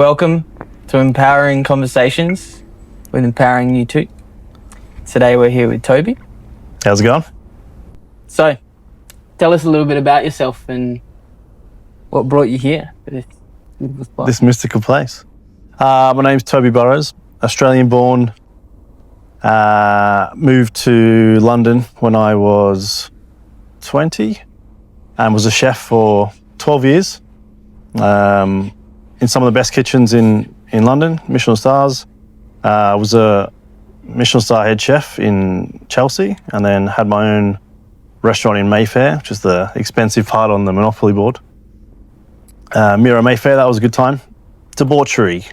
Welcome to Empowering Conversations with Empowering You Too. Today we're here with Toby. How's it going? So, tell us a little bit about yourself and what brought you here to This mystical place. My name's Toby Burrowes, Australian born. Moved to London when I was 20 and was a chef for 12 years. In some of the best kitchens in London, Michelin stars. I was a Michelin star head chef in Chelsea and then had my own restaurant in Mayfair, which is the expensive part on the Monopoly board. Mira Mayfair, that was a good time. Debauchery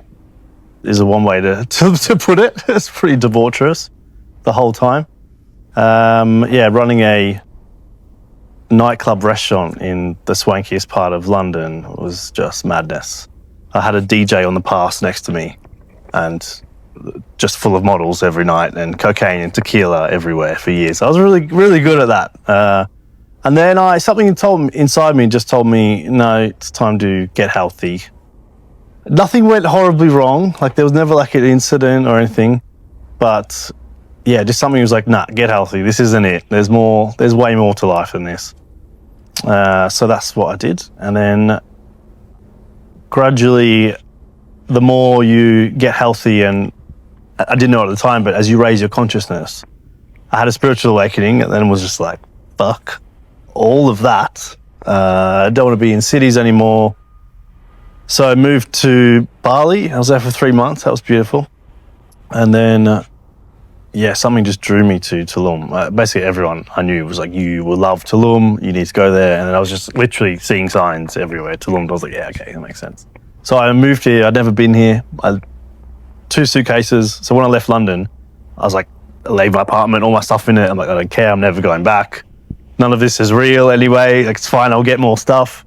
is one way to put it. It's pretty debaucherous the whole time. Running a nightclub restaurant in the swankiest part of London was just madness. I had a DJ on the pass next to me and just full of models every night and cocaine and tequila everywhere for years. I was really, really good at that. And then something inside me just told me, no, it's time to get healthy. Nothing went horribly wrong. Like there was never like an incident or anything, but yeah, just something was like, nah, get healthy. This isn't it. There's way more to life than this. So that's what I did. And then gradually, the more you get healthy, and I didn't know at the time, but as you raise your consciousness, I had a spiritual awakening and then was just like, fuck all of that. I don't want to be in cities anymore. So I moved to Bali. I was there for 3 months. That was beautiful. And then, something just drew me to Tulum. Basically, everyone I knew was like, you will love Tulum. You need to go there. And then I was just literally seeing signs everywhere. Tulum. I was like, yeah, okay, that makes sense. So I moved here. I'd never been here. I had 2 suitcases. So when I left London, I was like, I laid my apartment, all my stuff in it. I'm like, I don't care. I'm never going back. None of this is real anyway. Like, it's fine. I'll get more stuff.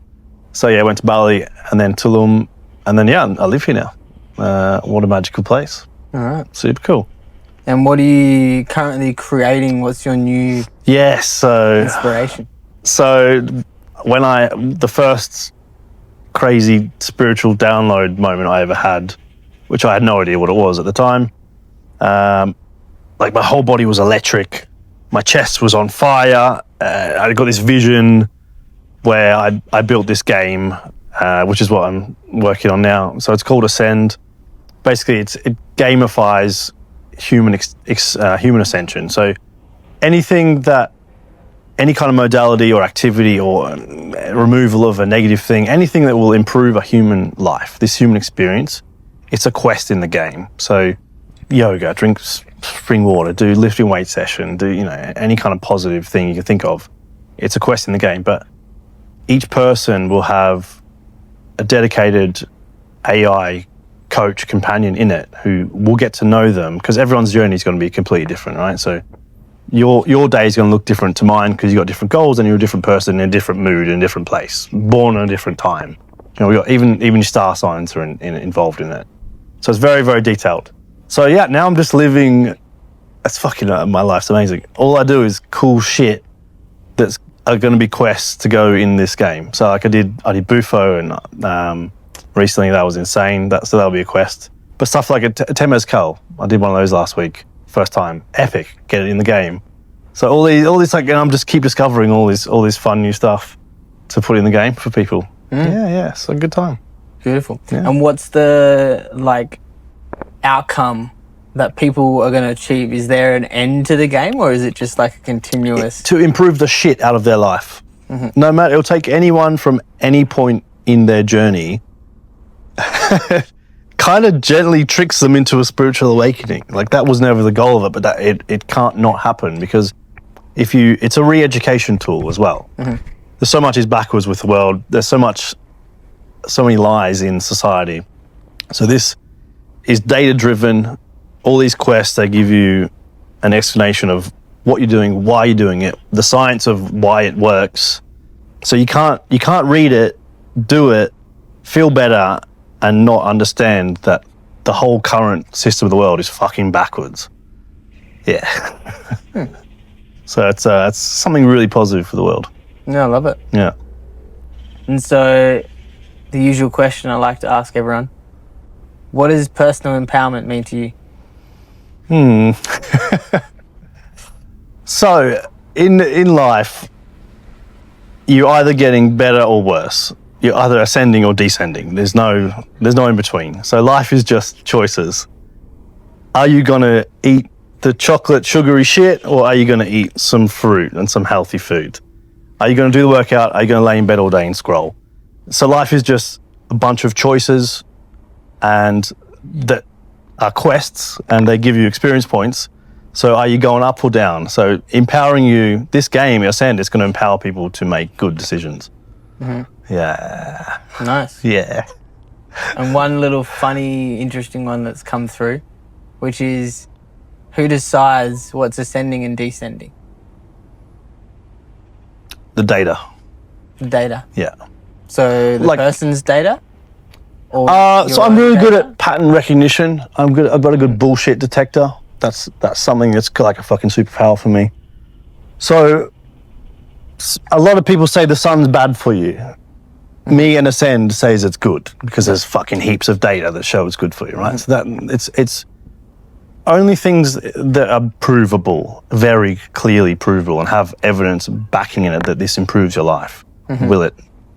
So yeah, I went to Bali and then Tulum. And then, I live here now. What a magical place. All right. Super cool. And what are you currently creating? What's your new inspiration? So when the first crazy spiritual download moment I ever had, which I had no idea what it was at the time, like my whole body was electric. My chest was on fire. I got this vision where I built this game, which is what I'm working on now. So it's called Ascend. Basically, it gamifies human ascension. So any kind of modality or activity or removal of a negative thing, anything that will improve a human life, this human experience, it's a quest in the game. So yoga, drink spring water, do lifting weight session, do any kind of positive thing you can think of. It's a quest in the game, but each person will have a dedicated AI coach, companion in it who will get to know them, because everyone's journey is going to be completely different, right? So your day is going to look different to mine because you've got different goals and you're a different person in a different mood in a different place, born at a different time. We got even your star signs are involved in it. So it's very, very detailed. So now I'm just living. That's fucking my life's amazing. All I do is cool shit that's are going to be quests to go in this game. So like I did Bufo and recently that was insane. So that'll be a quest. But stuff like a Temescal, I did one of those last week, first time, epic, get it in the game. So all these like, and I'm just keep discovering all this fun new stuff to put in the game for people. Yeah, it's a good time. Beautiful. Yeah. And what's the outcome that people are going to achieve? Is there an end to the game, or is it just like a continuous? To improve the shit out of their life. Mm-hmm. No matter, it'll take anyone from any point in their journey, kind of gently tricks them into a spiritual awakening. Like that was never the goal of it, but it can't not happen, because it's a re-education tool as well. Mm-hmm. There's so much is backwards with the world. There's so many lies in society. So this is data driven. All these quests, they give you an explanation of what you're doing, why you're doing it, the science of why it works. So you can't read it, do it, feel better, and not understand that the whole current system of the world is fucking backwards. Yeah. So it's something really positive for the world. Yeah, I love it. Yeah. And so the usual question I like to ask everyone, What does personal empowerment mean to you? So, in life, you're either getting better or worse. You're either ascending or descending. There's no in between. So life is just choices. Are you gonna eat the chocolate sugary shit, or are you gonna eat some fruit and some healthy food? Are you gonna do the workout? Are you gonna lay in bed all day and scroll? So life is just a bunch of choices, and that are quests, and they give you experience points. So are you going up or down? So empowering you, this game, Ascend, is going to empower people to make good decisions. Yeah. Nice. Yeah. And one little funny, interesting one that's come through, which is who decides what's ascending and descending? The data. The data. Yeah. So the person's data? Or so I'm really good at pattern recognition. I've got a good bullshit detector. That's something that's like a fucking superpower for me. So a lot of people say the sun's bad for you. Me and Ascend says it's good because there's fucking heaps of data that show it's good for you, right? So that it's only things that are provable, very clearly provable, and have evidence backing in it that this improves your life. Will it?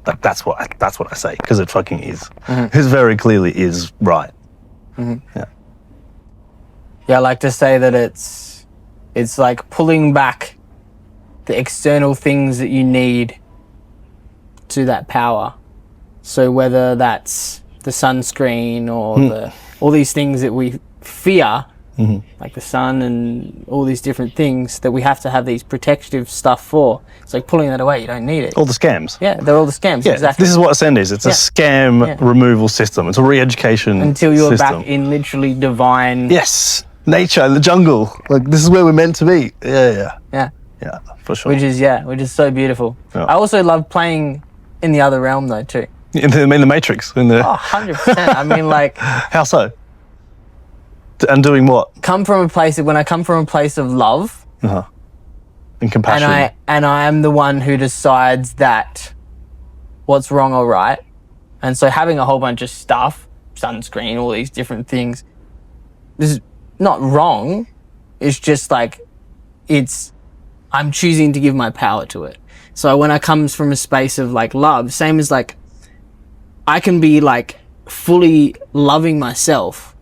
Like that's what I say, because it fucking is. It very clearly is right. Yeah. Yeah, I like to say that it's like pulling back the external things that you need to that power. So whether that's the sunscreen or all these things that we fear, like the sun and all these different things that we have to have these protective stuff for. It's like pulling that away. You don't need it. All the scams. Yeah, they're all the scams. Yeah, exactly. this is what Ascend is. It's a scam removal system. It's a re-education until you're system. back in literally divine. Yes, nature, the jungle. Like this is where we're meant to be. Yeah, for sure. Which is so beautiful. Yeah. I also love playing in the other realm though too. In the Matrix. In the 100%. I mean, like. How so? And doing what? When I come from a place of love. And compassion. And I am the one who decides that what's wrong or right. And so having a whole bunch of stuff, sunscreen, all these different things, this is not wrong. It's just like, I'm choosing to give my power to it. So when I comes from a space of like love, same as like, I can be like fully loving myself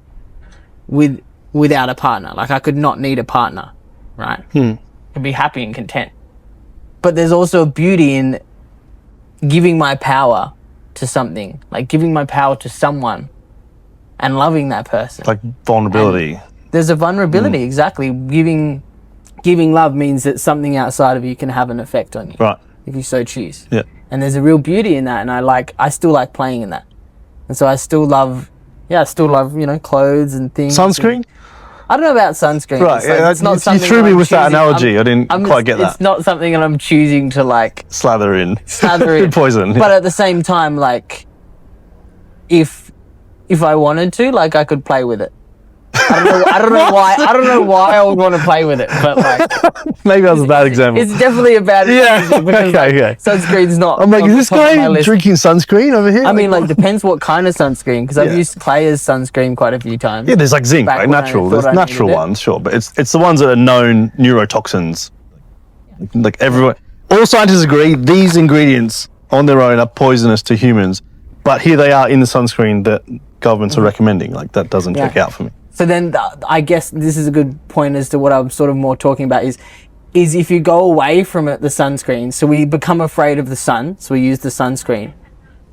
without a partner. Like I could not need a partner, right? I could be happy and content. But there's also beauty in giving my power to something, like giving my power to someone and loving that person. Like vulnerability. And there's a vulnerability, exactly. Giving love means that something outside of you can have an effect on you. Right. If you so choose. Yeah. And there's a real beauty in that, and I still like playing in that. And so I still love, clothes and things. Sunscreen? I don't know about sunscreen. Right, It's not you something threw that me I'm with that choosing- analogy. I didn't quite get that. It's not something that I'm choosing to like Slather in. Poison. But at the same time, like, if I wanted to, like, I could play with it. I don't know why I would want to play with it, but like maybe that was a bad example. it's definitely a bad example because okay. sunscreen's not. I'm like, on is the this top of my guy list. drinking sunscreen over here? I mean, like, depends what kind of sunscreen, because I've used Claire's sunscreen quite a few times. yeah, there's like zinc, back like when I natural. thought There's I natural needed it. ones, sure, but it's the ones that are known neurotoxins. Like everyone, all scientists agree these ingredients on their own are poisonous to humans, but here they are in the sunscreen that governments are recommending. Like that doesn't check out for me. So then I guess this is a good point as to what I'm sort of more talking about is if you go away from it, the sunscreen, so we become afraid of the sun, so we use the sunscreen.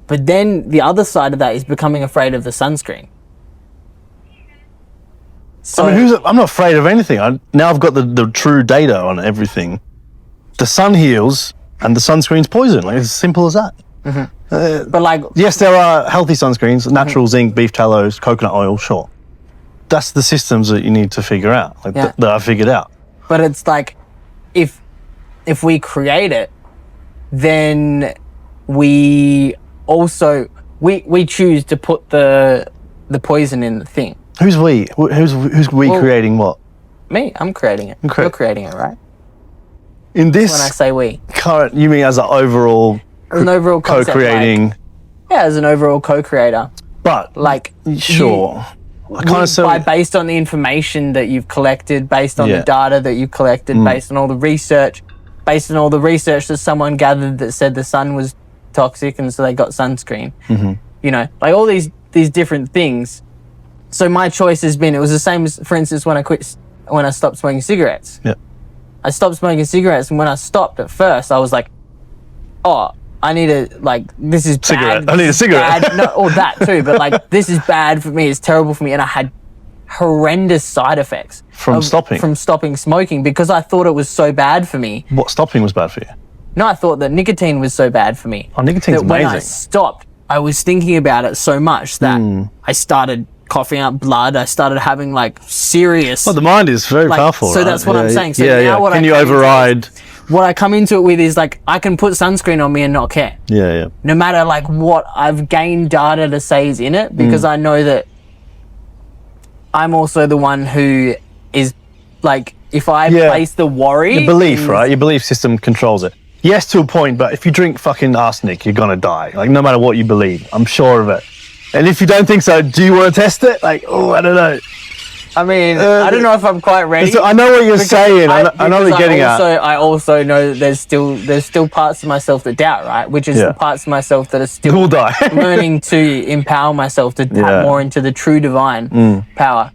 But then the other side of that is becoming afraid of the sunscreen. So, I mean, I'm not afraid of anything. Now I've got the true data on everything. The sun heals and the sunscreen's poison. Like, it's as simple as that. but like, Yes, there are healthy sunscreens, natural zinc, beef tallows, coconut oil, sure. That's the systems that you need to figure out, like that I figured out. but it's like, if we create it, then we also, we choose to put the poison in the thing. Who's we? Who's we creating what? Me, I'm creating it. Okay. You're creating it, right? In this When I say we. current, you mean as an overall As an overall concept, co-creating? like, as an overall co-creator. But Like, sure, I kind of based on the information that you've collected, based on the data that you've collected, based on all the research, that someone gathered that said the sun was toxic, and so they got sunscreen. You know, like all these different things. So my choice has been, it was the same as, for instance, when I stopped smoking cigarettes. Yeah. I stopped smoking cigarettes, and when I stopped at first, I was like, oh, I need this is cigarette. bad. I need a cigarette. Bad. No, or that too, but like, this is bad for me, it's terrible for me, and I had horrendous side effects from stopping smoking, because I thought it was so bad for me. What, stopping was bad for you? No, I thought that nicotine was so bad for me. Oh, nicotine's that when amazing. I stopped, I was thinking about it so much that I started coughing up blood. I started having like serious. Well, the mind is very powerful. So right? that's what I'm saying. So yeah, now what can you override? What I come into it with is like, I can put sunscreen on me and not care. Yeah. No matter like what I've gained data to say is in it, because I know that I'm also the one who is like, if I place the worry, your belief, right? Your belief system controls it. Yes, to a point, but if you drink fucking arsenic, you're gonna die. Like, no matter what you believe, I'm sure of it. And if you don't think so, do you want to test it? Like, oh, I don't know. I mean, I don't know if I'm quite ready. I know what you're saying. I know what you're getting at. I also know that there's still parts of myself that doubt, right? Which is the parts of myself that are still will die. learning to empower myself to tap more into the true divine power.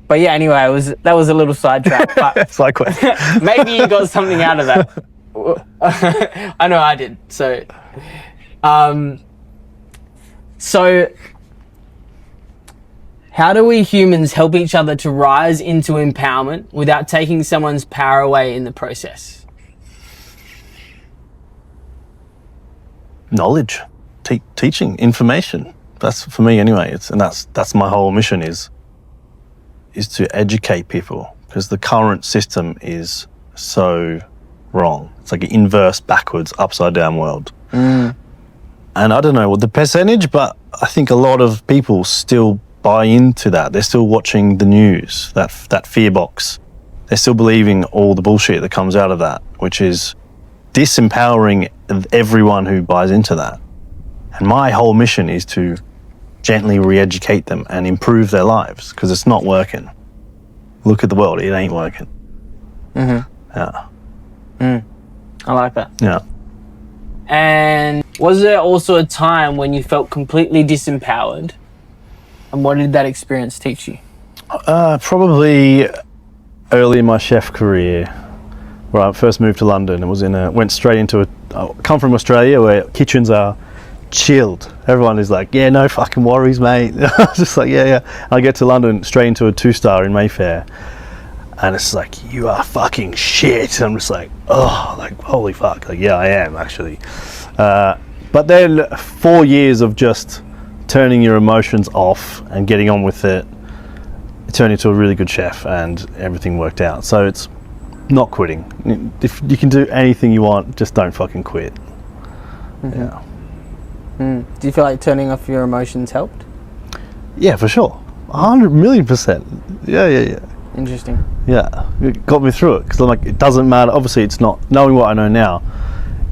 But yeah, anyway, that was a little sidetrack. But It's like maybe you got something out of that. I know I did. So, how do we humans help each other to rise into empowerment without taking someone's power away in the process? Knowledge, teaching, information. That's for me anyway. That's my whole mission is to educate people, because the current system is so wrong. It's like an inverse, backwards, upside down world. And I don't know what the percentage, but I think a lot of people still buy into that. They're still watching the news, that fear box. They're still believing all the bullshit that comes out of that, which is disempowering everyone who buys into that. And my whole mission is to gently re-educate them and improve their lives, because it's not working. Look at the world, it ain't working. Yeah. I like that. Yeah. And was there also a time when you felt completely disempowered? And what did that experience teach you? Probably early in my chef career, where I first moved to London and went straight into I come from Australia, where kitchens are chilled. Everyone is like, yeah, no fucking worries, mate. I was just like, yeah. I get to London, straight into a 2-star in Mayfair, and it's like, you are fucking shit. I'm just like, oh, like, holy fuck. Like, yeah, I am actually. But then 4 years of just turning your emotions off and getting on with it turned into a really good chef, and everything worked out. So it's not quitting. If you can do anything you want, just don't fucking quit. Yeah. Do you feel like turning off your emotions helped? Yeah, for sure. 100,000,000%. Yeah. Interesting. Yeah, it got me through it, because I'm like, it doesn't matter. Obviously, it's not, knowing what I know now,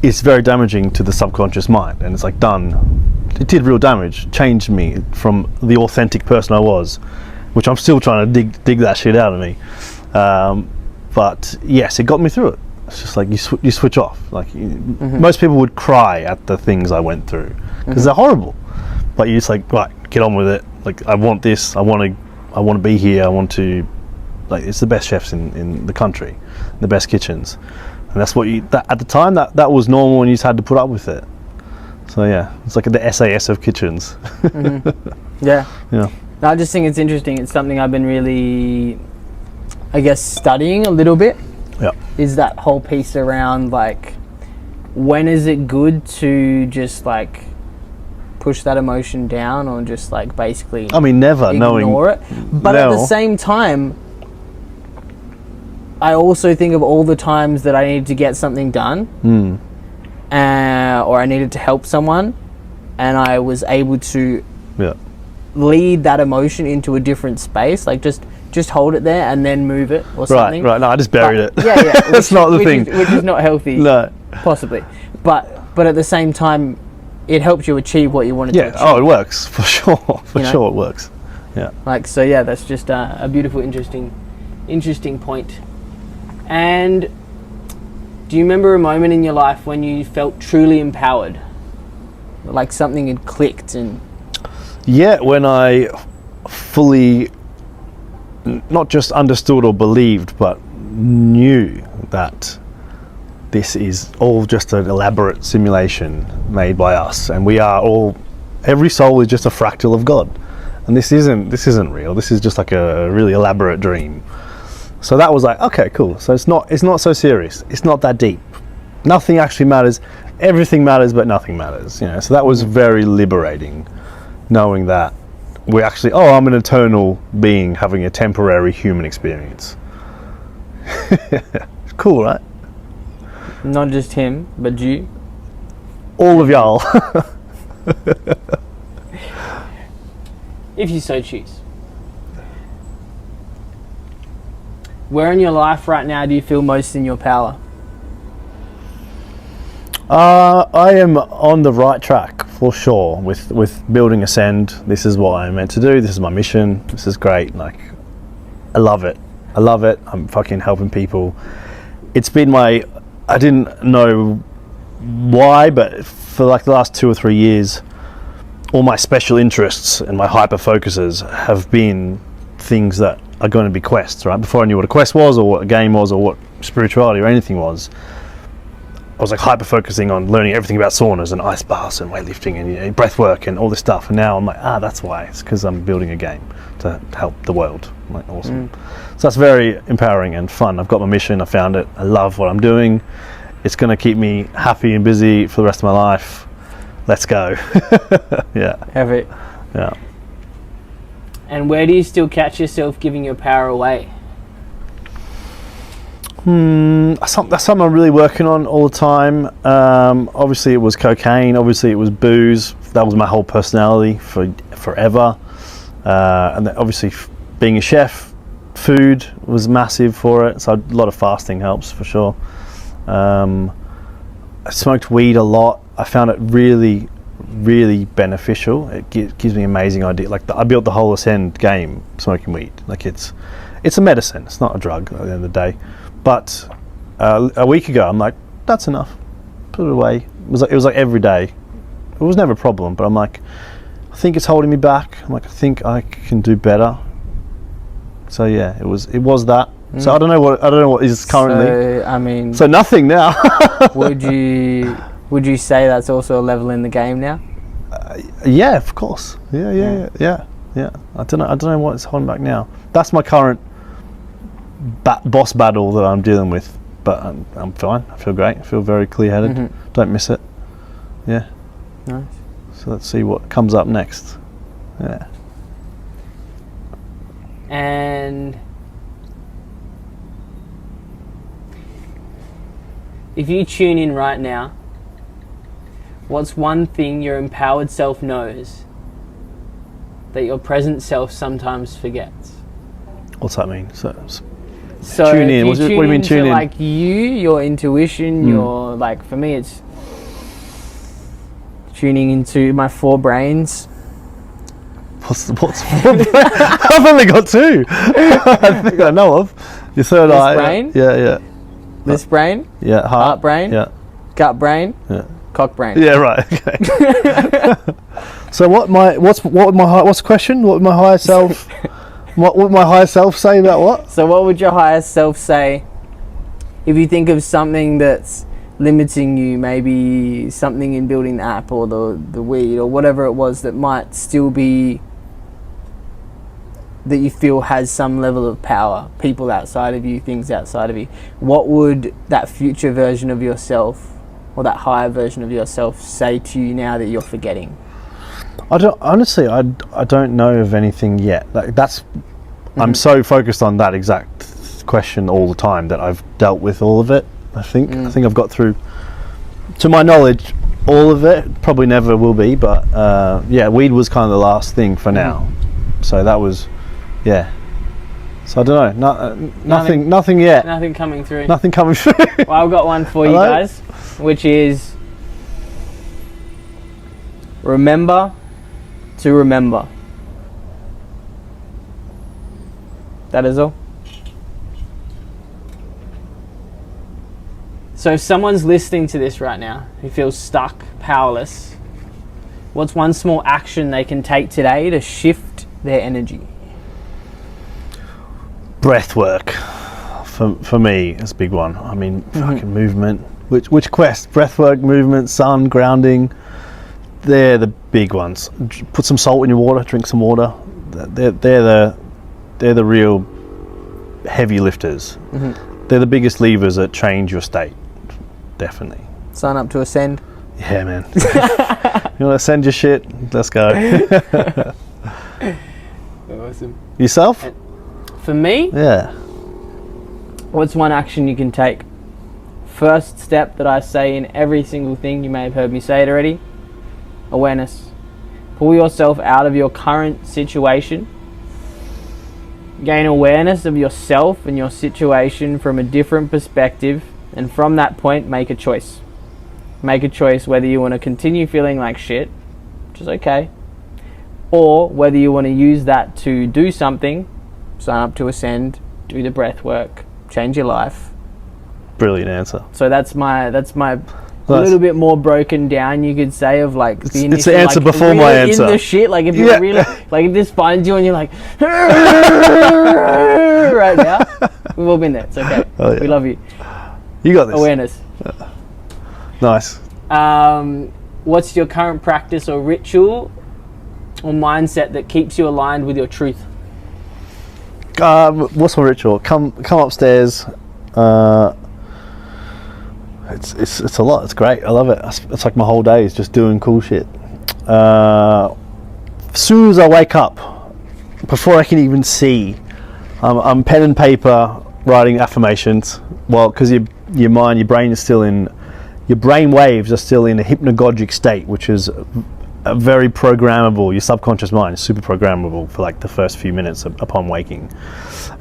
it's very damaging to the subconscious mind, and it's like it did real damage, changed me from the authentic person I was, which I'm still trying to dig that shit out of me. But yes, it got me through it. It's just like you switch off. Like most people would cry at the things I went through, because they're horrible. But you just like, right, get on with it. Like, I want this. I want to be here. I want to, like, it's the best chefs in the country, the best kitchens, and that's what at the time that was normal, and you just had to put up with it. So yeah, it's like the SAS of kitchens. Yeah. No, I just think it's interesting. It's something I've been really, I guess, studying a little bit. Yeah. Is that whole piece around, like, when is it good to just like push that emotion down, or just like basically never ignore it. But at the same time, I also think of all the times that I needed to get something done, or I needed to help someone, and I was able to lead that emotion into a different space, like just hold it there and then move it or something. Right. No, I just buried it. Yeah. That's not the thing. Which is not healthy. No. Possibly. But at the same time, it helps you achieve what you wanted to achieve. Oh, it works for sure. For sure, it works. Yeah. Like, so yeah, that's just a beautiful, interesting point. And do you remember a moment in your life when you felt truly empowered? Like something had clicked and... Yeah, when I fully not just understood or believed, but knew that this is all just an elaborate simulation made by us, and we are all, every soul is just a fractal of God, and this isn't real. This is just like a really elaborate dream. So that was like, okay, cool. So it's not so serious. It's not that deep. Nothing actually matters. Everything matters, but nothing matters. You know. So that was very liberating, knowing that we're actually, I'm an eternal being having a temporary human experience. Cool, right? Not just him, but you. All of y'all. If you so choose. Where in your life right now do you feel most in your power? I am on the right track for sure with building Ascend. This is what I'm meant to do. This is my mission. This is great. Like, I love it. I'm fucking helping people. It's been I didn't know why, but for like the last 2 or 3 years, all my special interests and my hyper focuses have been things that are going to be quests, right? Before I knew what a quest was or what a game was or what spirituality or anything was, I was like hyper focusing on learning everything about saunas and ice baths and weightlifting and breath work and all this stuff. And now I'm like, that's why. It's because I'm building a game to help the world. I'm like, awesome. So that's very empowering and fun. I've got my mission. I found it. I love what I'm doing. It's going to keep me happy and busy for the rest of my life. Let's go. Yeah. Have it. Yeah. And where do you still catch yourself giving your power away? That's something I'm really working on all the time. Obviously it was cocaine, obviously it was booze. That was my whole personality for forever. And then obviously being a chef, food was massive for it. So a lot of fasting helps for sure. I smoked weed a lot. I found it really, really beneficial. It gives me amazing ideas. Like I built the whole Ascend game smoking weed. Like it's a medicine. It's not a drug at the end of the day. But a week ago, I'm like, that's enough. Put it away. It was like every day. It was never a problem. But I'm like, I think it's holding me back. I'm like, I think I can do better. So yeah, it was that. So I don't know what is currently. So I mean. So nothing now. Would you say that's also a level in the game now? Yeah, of course. Yeah. I don't know what's holding back now. That's my current boss battle that I'm dealing with, but I'm fine. I feel great. I feel very clear-headed. Don't miss it. Yeah. Nice. So let's see what comes up next. Yeah. And if you tune in right now, what's one thing your empowered self knows that your present self sometimes forgets? What's that mean? So tune in. What do you mean tune in? Like your intuition, your, like, for me it's tuning into my 4 brains. What's 4 brains? I've only got 2. I think I know of. Your third this eye. Brain? Yeah. This brain? Yeah. Heart brain? Yeah. Gut brain? Yeah. Cock brain. Yeah, right. Okay. So what's the question? What would my higher self what would my higher self say about what? So what would your higher self say if you think of something that's limiting you, maybe something in building the app or the weed or whatever it was that might still be, that you feel has some level of power, people outside of you, things outside of you, what would that future version of yourself or that higher version of yourself say to you now that you're forgetting? I don't know of anything yet. Like I'm so focused on that exact question all the time that I've dealt with all of it. I think I've got through, to my knowledge, all of it. Probably never will be, but yeah, weed was kind of the last thing for now. So that was, yeah. So I don't know. Nothing yet. Nothing coming through. Nothing coming through. Well, I've got one for you guys, which is, Remember to remember. That is all. So if someone's listening to this right now who feels stuck, powerless, what's one small action they can take today to shift their energy? Breath work. For me, it's a big one. I mean, fucking movement. Which quest? Breath work, movement, sun, grounding. They're the big ones. Put some salt in your water. Drink some water. They're the real heavy lifters. They're the biggest levers that change your state. Definitely. Sign up to Ascend. Yeah, man. You want to send your shit? Let's go. Awesome. Yourself? For me, Yeah. what's one action you can take? First step that I say in every single thing, you may have heard me say it already, awareness. Pull yourself out of your current situation. Gain awareness of yourself and your situation from a different perspective, and from that point, make a choice. Make a choice whether you want to continue feeling like shit, which is okay, or whether you want to use that to do something, sign up to Ascend, do the breath work, change your life. Brilliant answer. So that's my a little bit more broken down, you could say, of like It's the answer like, before really my answer. in the shit, like if you're Yeah. really like if this finds you and you're like right now, we've all been there. It's okay. Oh, yeah. We love you. You got this. Awareness. Nice. What's your current practice or ritual or mindset that keeps you aligned with your truth? What's my ritual? Come upstairs. It's a lot. It's great. I love it. It's like my whole day is just doing cool shit. As soon as I wake up, before I can even see, I'm pen and paper writing affirmations. Well, because your mind, your brain is still in, your brain waves are still in a hypnagogic state, which is a very programmable. Your subconscious mind is super programmable for like the first few minutes upon waking,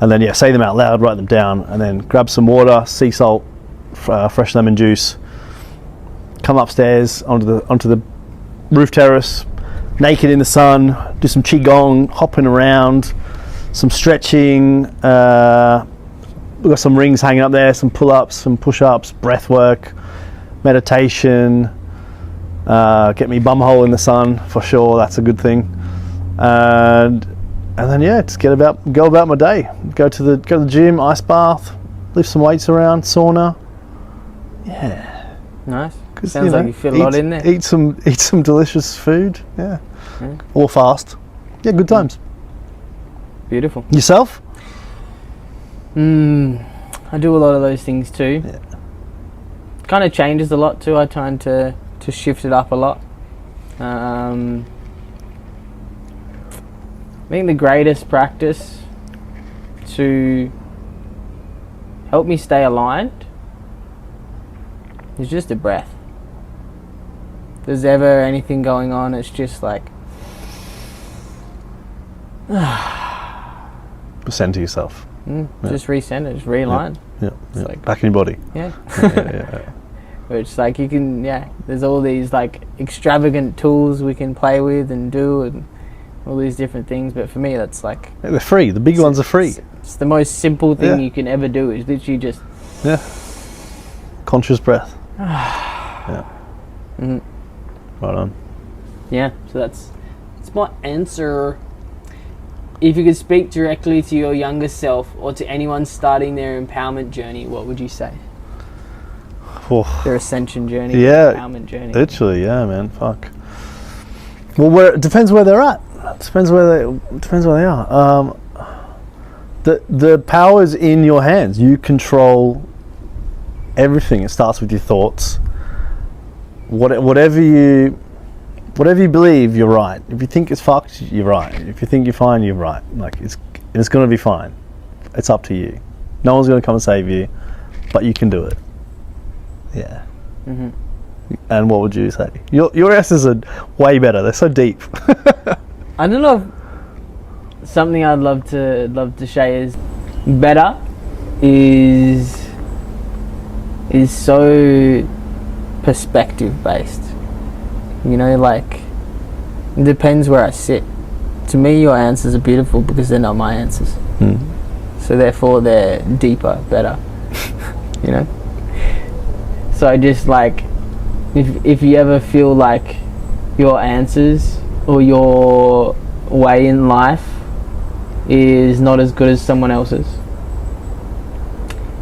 and then say them out loud, write them down, and then grab some water, sea salt, fresh lemon juice. Come upstairs onto the roof terrace, naked in the sun, do some qigong, hopping around, some stretching. We've got some rings hanging up there, some pull-ups, some push-ups, breath work, meditation. Get me bumhole in the sun for sure. That's a good thing. And then just go about my day. Go to the gym, ice bath, lift some weights around, sauna. Yeah. Nice. Sounds like you fit a lot in there. Eat some delicious food. Yeah. Or fast. Yeah, good times. Beautiful. Yourself? I do a lot of those things too. Yeah. Kind of changes a lot too. I try to shift it up a lot. I think the greatest practice to help me stay aligned is just a breath. If there's ever anything going on, it's just like Send to yourself. just recenter, just realign. Yeah. like- Back in your body. Yeah. Yeah. Which like you can, there's all these like extravagant tools we can play with and do and all these different things, but for me that's like They're free. The big ones are free. it's the most simple thing Yeah. you can ever do is literally just Yeah. Conscious breath. Yeah. Mhm. Right on. so that's my answer. If you could speak directly to your younger self or to anyone starting their empowerment journey, what would you say? Oh, Their ascension journey, Yeah. their empowerment journey. literally, yeah, man. Fuck. Well, it depends where they're at. Depends where they are. The power's in your hands. You control everything. It starts with your thoughts. Whatever you believe, you're right. If you think it's fucked, you're right. If you think you're fine, you're right. Like it's going to be fine. It's up to you. No one's going to come and save you, but you can do it. Yeah. Mhm. And what would you say? Your answers are way better. They're so deep. I don't know if something I'd love to say is better is so perspective based. You know, like It depends where I sit. To me, your answers are beautiful because they're not my answers. So therefore, they're deeper, better. You know. So I just like, if you ever feel like your answers or your way in life is not as good as someone else's,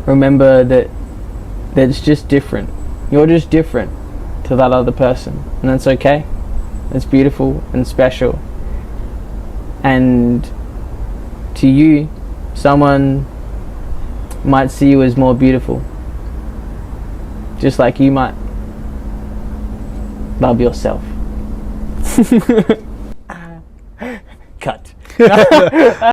remember that it's just different. You're just different to that other person, and that's okay. It's beautiful and special. And to you, someone might see you as more beautiful, just like you might. Love yourself. Cut.